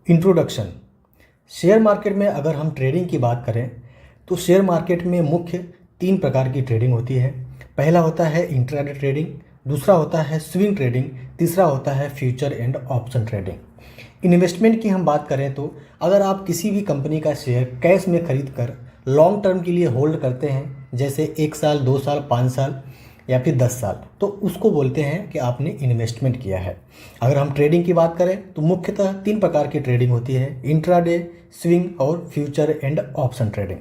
Introduction. Share market में अगर हम ट्रेडिंग की बात करें तो शेयर मार्केट में मुख्य 3 प्रकार की ट्रेडिंग होती है। पहला होता है इंट्राडे ट्रेडिंग, दूसरा होता है स्विंग ट्रेडिंग, तीसरा होता है future and option trading. Investment की हम बात करें तो अगर आप किसी भी कंपनी का शेयर कैश में खरीद कर लॉन्ग टर्म के लिए होल्ड करते हैं, जैसे 1 साल, 2 साल, 5 साल या फिर 10 साल, तो उसको बोलते हैं कि आपने इन्वेस्टमेंट किया है। अगर हम ट्रेडिंग की बात करें तो मुख्यतः 3 प्रकार की ट्रेडिंग होती है, इंट्राडे, स्विंग और फ्यूचर एंड ऑप्शन ट्रेडिंग।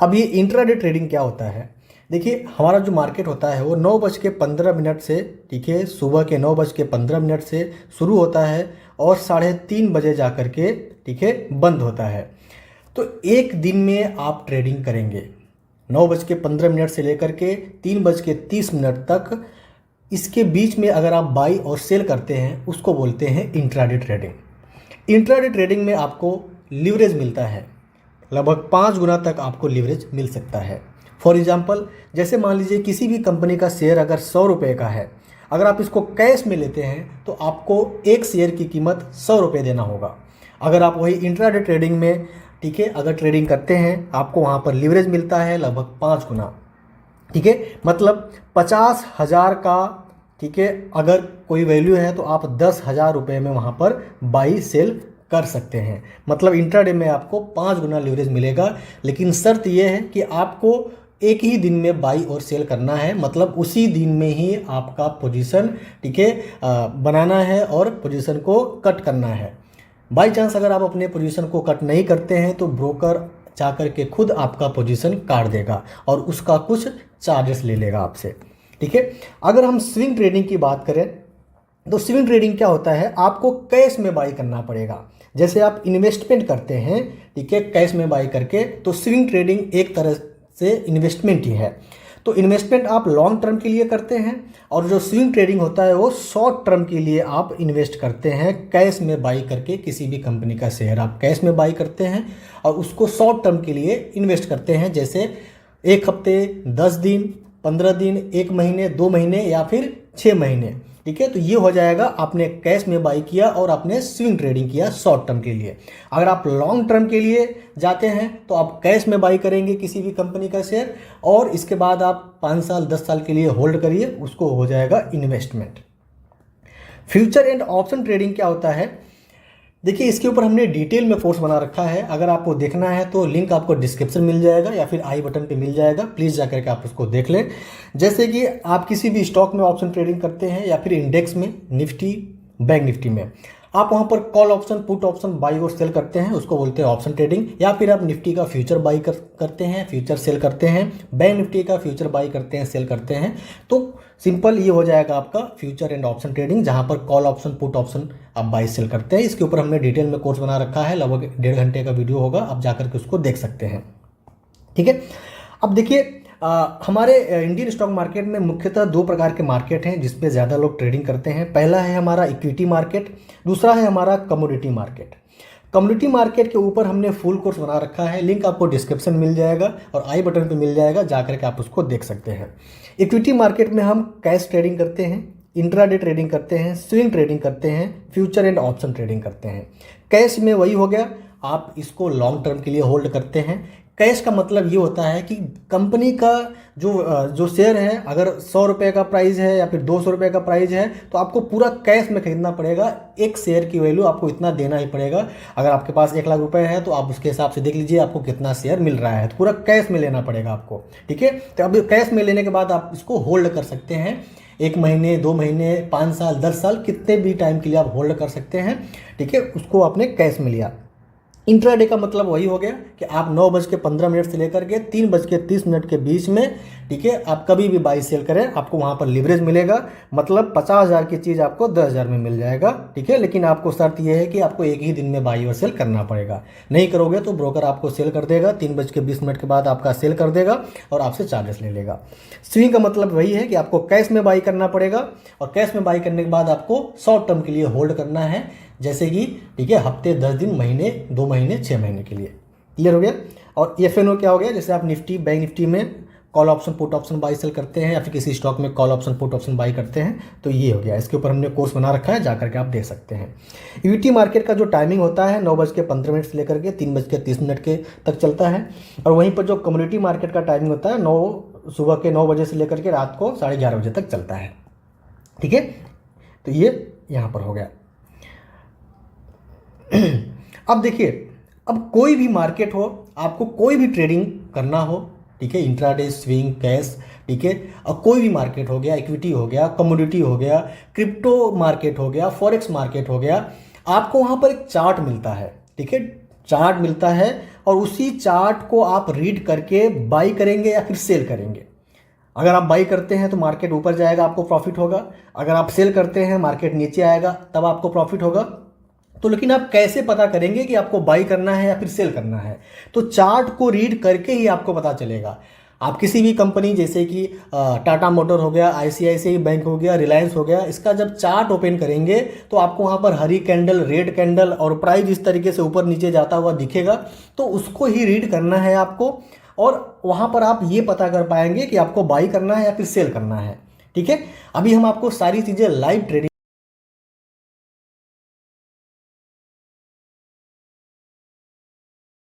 अब ये इंट्राडे ट्रेडिंग क्या होता है? देखिए, हमारा जो मार्केट होता है वो 9:15 से, ठीक है, सुबह के 9:15 से शुरू होता है और 3:30 बजे जा कर के, ठीक है, बंद होता है। तो एक दिन में आप ट्रेडिंग करेंगे 9:15 से लेकर के 3:30 तक। इसके बीच में अगर आप बाई और सेल करते हैं उसको बोलते हैं इंट्राडे ट्रेडिंग। इंट्राडे ट्रेडिंग में आपको लीवरेज मिलता है, लगभग 5 गुना तक आपको लीवरेज मिल सकता है। फॉर एग्जांपल, जैसे मान लीजिए किसी भी कंपनी का शेयर अगर 100 रुपये का है, अगर आप इसको कैश में लेते हैं तो आपको एक शेयर की कीमत 100 रुपये देना होगा। अगर आप वही इंट्राडे ट्रेडिंग में, ठीक है, अगर ट्रेडिंग करते हैं आपको वहाँ पर लीवरेज मिलता है लगभग 5 गुना, ठीक है, मतलब 50,000 का, ठीक है, अगर कोई वैल्यू है तो आप 10,000 रुपये में वहाँ पर बाई सेल कर सकते हैं। मतलब इंट्राडे में आपको 5 गुना लीवरेज मिलेगा, लेकिन शर्त यह है कि आपको एक ही दिन में बाई और सेल करना है, मतलब उसी दिन में ही आपका पोजीशन, ठीक है, बनाना है और पोजीशन को कट करना है। बाई चांस अगर आप अपने पोजीशन को कट नहीं करते हैं तो ब्रोकर जाकर के खुद आपका पोजीशन काट देगा और उसका कुछ चार्जेस ले लेगा आपसे, ठीक है। अगर हम स्विंग ट्रेडिंग की बात करें तो स्विंग ट्रेडिंग क्या होता है? आपको कैश में बाई करना पड़ेगा। जैसे आप इन्वेस्टमेंट करते हैं, ठीक है, कैश में बाई करके, तो स्विंग ट्रेडिंग एक तरह से इन्वेस्टमेंट ही है। तो इन्वेस्टमेंट आप लॉन्ग टर्म के लिए करते हैं और जो स्विंग ट्रेडिंग होता है वो शॉर्ट टर्म के लिए आप इन्वेस्ट करते हैं। कैश में बाई करके किसी भी कंपनी का शेयर आप कैश में बाई करते हैं और उसको शॉर्ट टर्म के लिए इन्वेस्ट करते हैं, जैसे 1 हफ्ते, 10 दिन, 15 दिन, 1 महीने, 2 महीने या फिर 6 महीने, ठीक है। तो ये हो जाएगा, आपने कैश में बाई किया और आपने स्विंग ट्रेडिंग किया शॉर्ट टर्म के लिए। अगर आप लॉन्ग टर्म के लिए जाते हैं तो आप कैश में बाई करेंगे किसी भी कंपनी का शेयर और इसके बाद आप 5 साल, 10 साल के लिए होल्ड करिए, उसको हो जाएगा investment. Future and option trading क्या होता है? देखिए, इसके ऊपर हमने डिटेल में कोर्स बना रखा है। अगर आपको देखना है तो लिंक आपको डिस्क्रिप्शन मिल जाएगा या फिर आई बटन पे मिल जाएगा, प्लीज़ जाकर के आप उसको देख लें। जैसे कि आप किसी भी स्टॉक में ऑप्शन ट्रेडिंग करते हैं या फिर इंडेक्स में, निफ्टी, बैंक निफ्टी में, आप वहाँ पर call option, put option by और सेल करते हैं, उसको बोलते हैं ऑप्शन ट्रेडिंग। या फिर आप निफ्टी का फ्यूचर बाई करते हैं, फ्यूचर सेल करते हैं, बैंक निफ्टी का फ्यूचर बाई करते हैं, सेल करते हैं। तो सिंपल ये हो जाएगा आपका फ्यूचर एंड ऑप्शन ट्रेडिंग, जहाँ पर कॉल ऑप्शन, पुट ऑप्शन आप बाई सेल करते हैं। इसके ऊपर हमने डिटेल में कोर्स बना रखा है, लगभग 1.5 घंटे का वीडियो होगा, आप जाकर के उसको देख सकते हैं, ठीक है। अब देखिए, हमारे इंडियन स्टॉक मार्केट में मुख्यतः 2 प्रकार के मार्केट हैं जिसपे ज़्यादा लोग ट्रेडिंग करते हैं। पहला है हमारा इक्विटी मार्केट, दूसरा है हमारा कमोडिटी मार्केट। कम्युनिटी मार्केट के ऊपर हमने फुल कोर्स बना रखा है, लिंक आपको डिस्क्रिप्शन मिल जाएगा और आई बटन पे मिल जाएगा, जाकर के आप उसको देख सकते हैं। इक्विटी मार्केट में हम कैश ट्रेडिंग करते हैं, इंट्राडे ट्रेडिंग करते हैं, स्विंग ट्रेडिंग करते हैं, फ्यूचर एंड ऑप्शन ट्रेडिंग करते हैं। कैश में वही हो गया, आप इसको लॉन्ग टर्म के लिए होल्ड करते हैं। कैश का मतलब ये होता है कि कंपनी का जो शेयर है, अगर 100 रुपये का प्राइस है या फिर 200 रुपये का प्राइस है तो आपको पूरा कैश में खरीदना पड़ेगा। एक शेयर की वैल्यू आपको इतना देना ही पड़ेगा। अगर आपके पास 1 लाख रुपए है तो आप उसके हिसाब से देख लीजिए आपको कितना शेयर मिल रहा है, तो पूरा कैश में लेना पड़ेगा आपको, ठीक है। तो अब कैश में लेने के बाद आप इसको होल्ड कर सकते हैं 1 महीने, 2 महीने, 5 साल, 10 साल, कितने भी टाइम के लिए आप होल्ड कर सकते हैं, ठीक है। उसको आपने कैश में लिया। इंट्राडे का मतलब वही हो गया कि आप 9:15 से लेकर के 3:30 के बीच में, ठीक है, आप कभी भी बाई सेल करें, आपको वहाँ पर लीवरेज मिलेगा। मतलब 50,000 की चीज़ आपको 10,000 में मिल जाएगा, ठीक है। लेकिन आपको शर्त यह है कि आपको एक ही दिन में बाई और सेल करना पड़ेगा। नहीं करोगे तो ब्रोकर आपको सेल कर देगा, 3:20 के बाद आपका सेल कर देगा और आपसे चार्जेस ले लेगा। स्विंग का मतलब वही है कि आपको कैश में बाई करना पड़ेगा और कैश में बाई करने के बाद आपको शॉर्ट टर्म के लिए होल्ड करना है, जैसे कि, ठीक है, हफ्ते, 10 दिन, महीने, 2 महीने, 6 महीने के लिए। क्लियर हो गया। और एफएनओ क्या हो गया? जैसे आप निफ्टी, बैंक निफ्टी में call option put option buy sell करते हैं या फिर किसी स्टॉक में call option put option buy करते हैं, तो ये हो गया। इसके ऊपर हमने कोर्स बना रखा है, जा करके आप देख सकते हैं। इक्विटी मार्केट का जो टाइमिंग होता है 9:15 से लेकर के 3:30 के तक चलता है। और वहीं पर जो कम्युनिटी मार्केट का टाइमिंग होता है सुबह के 9 बजे से लेकर के रात को 11:30 बजे तक चलता है। ठीक है, तो ये यहाँ पर हो गया। अब देखिए, अब कोई भी मार्केट हो, आपको कोई भी ट्रेडिंग करना हो, ठीक है, इंट्राडे, स्विंग, कैश, ठीक है, और कोई भी मार्केट हो गया, इक्विटी हो गया, कमोडिटी हो गया, क्रिप्टो मार्केट हो गया, फॉरेक्स मार्केट हो गया, आपको वहाँ पर एक चार्ट मिलता है। ठीक है, चार्ट मिलता है और उसी चार्ट को आप रीड करके बाई करेंगे या फिर सेल करेंगे। अगर आप बाई करते हैं तो मार्केट ऊपर जाएगा, आपको प्रॉफिट होगा। अगर आप सेल करते हैं मार्केट नीचे आएगा, तब आपको प्रॉफिट होगा। तो लेकिन आप कैसे पता करेंगे कि आपको बाई करना है या फिर सेल करना है? तो चार्ट को रीड करके ही आपको पता चलेगा। आप किसी भी कंपनी जैसे कि टाटा मोटर हो गया, ICICI बैंक हो गया, रिलायंस हो गया, इसका जब चार्ट ओपन करेंगे तो आपको वहाँ पर हरी कैंडल, रेड कैंडल और प्राइस इस तरीके से ऊपर नीचे जाता हुआ दिखेगा। तो उसको ही रीड करना है आपको, और वहाँ पर आप ये पता कर पाएंगे कि आपको बाई करना है या फिर सेल करना है। ठीक है, अभी हम आपको सारी चीज़ें लाइव ट्रेडिंग